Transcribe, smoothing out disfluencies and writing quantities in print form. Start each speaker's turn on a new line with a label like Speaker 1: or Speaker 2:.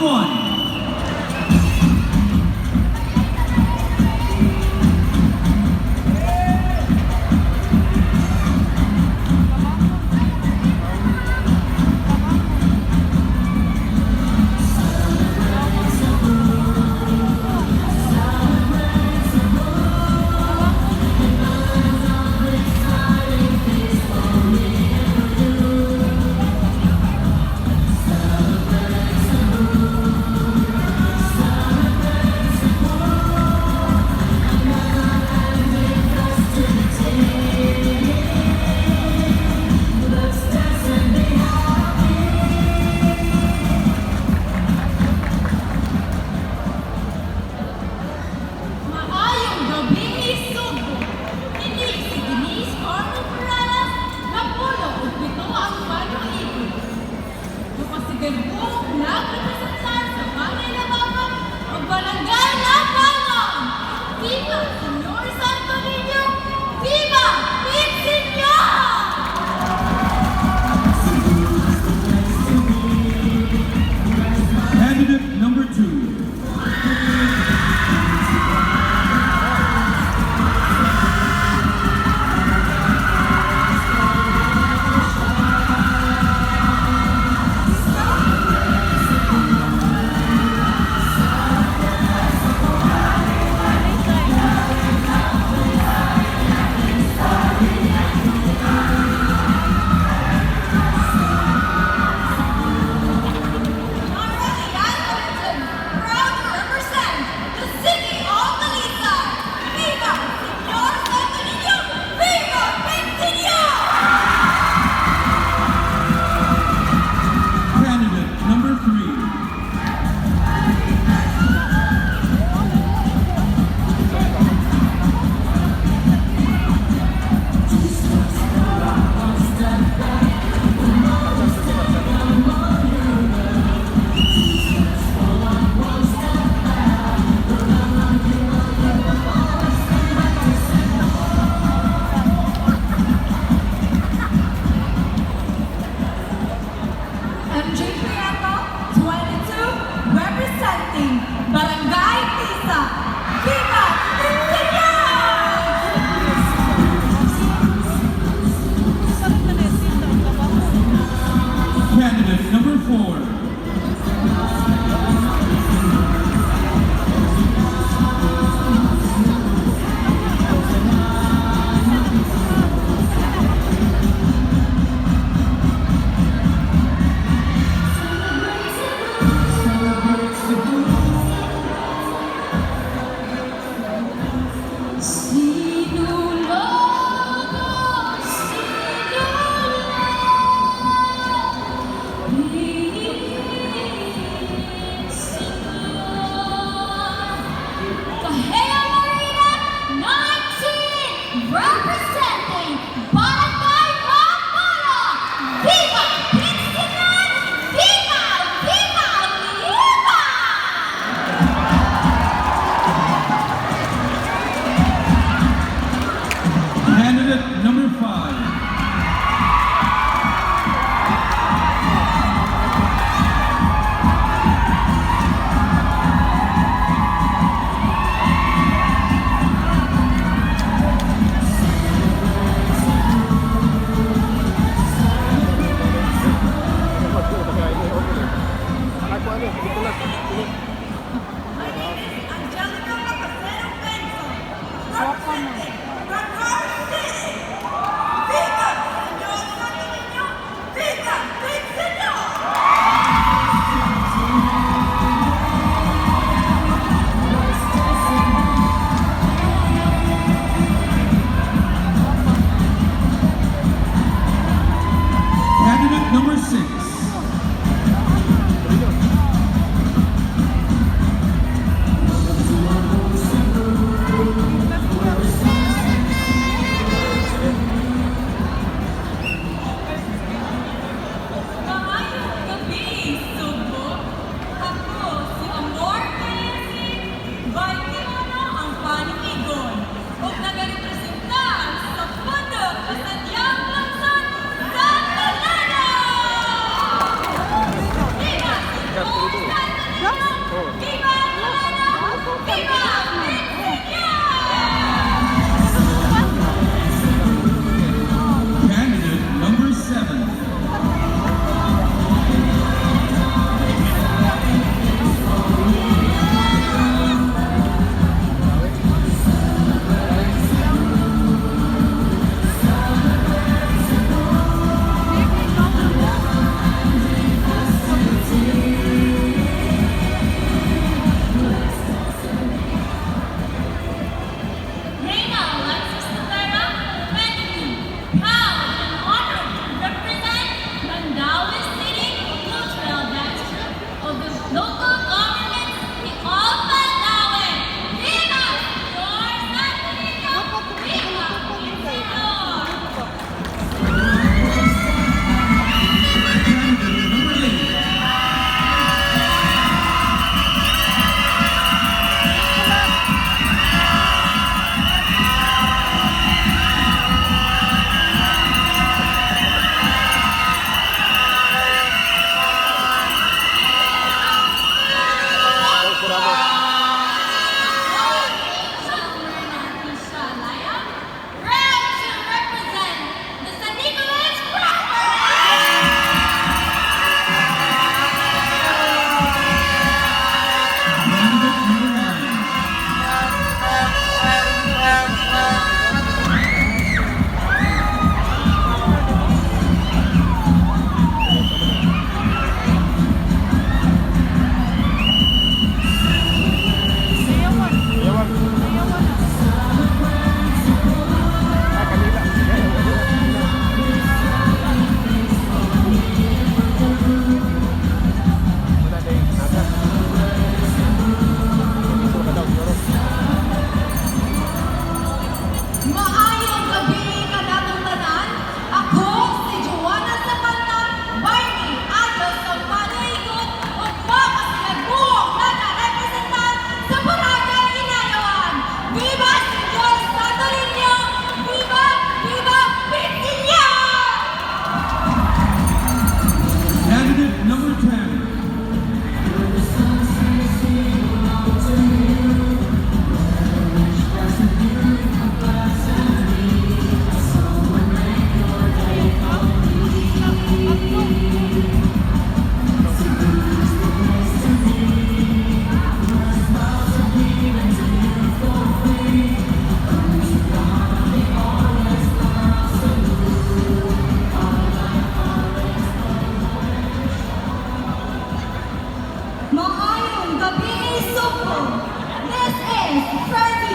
Speaker 1: 1. Candidate number 2. Candidate number 3.
Speaker 2: MJ Prieto, 22, representing Barangay Tisa. Viva
Speaker 1: Candidate number 4.
Speaker 2: Representing Barangay Pampalo. Viva Pixingan! Viva! Viva! Viva!
Speaker 1: Candidate number 5.
Speaker 2: Angelica Macasero Benzo. Representing Bacar City. Viva! Señor Santo Niño. Viva! Big Señor!
Speaker 1: Candidate number 6.
Speaker 2: local governments, ipapatawid. Viva Senyor Santo Niño! Viva el Señor!
Speaker 1: Candidate number 8.
Speaker 2: Proud to represent the San Nicolas Proper!
Speaker 1: Candidate number 9.
Speaker 2: Maayong gabi kanatong tanan. Ako si Joanna Zapata, Barney Ados sa Panaygot o mapasigabuhok na na-representan sa Barangay Inayawan. Viva Senyor Santo Niño! Viva! Viva Pitilya!
Speaker 1: Candidate number 10.
Speaker 2: Maayong gabi, Supo! This is Frankie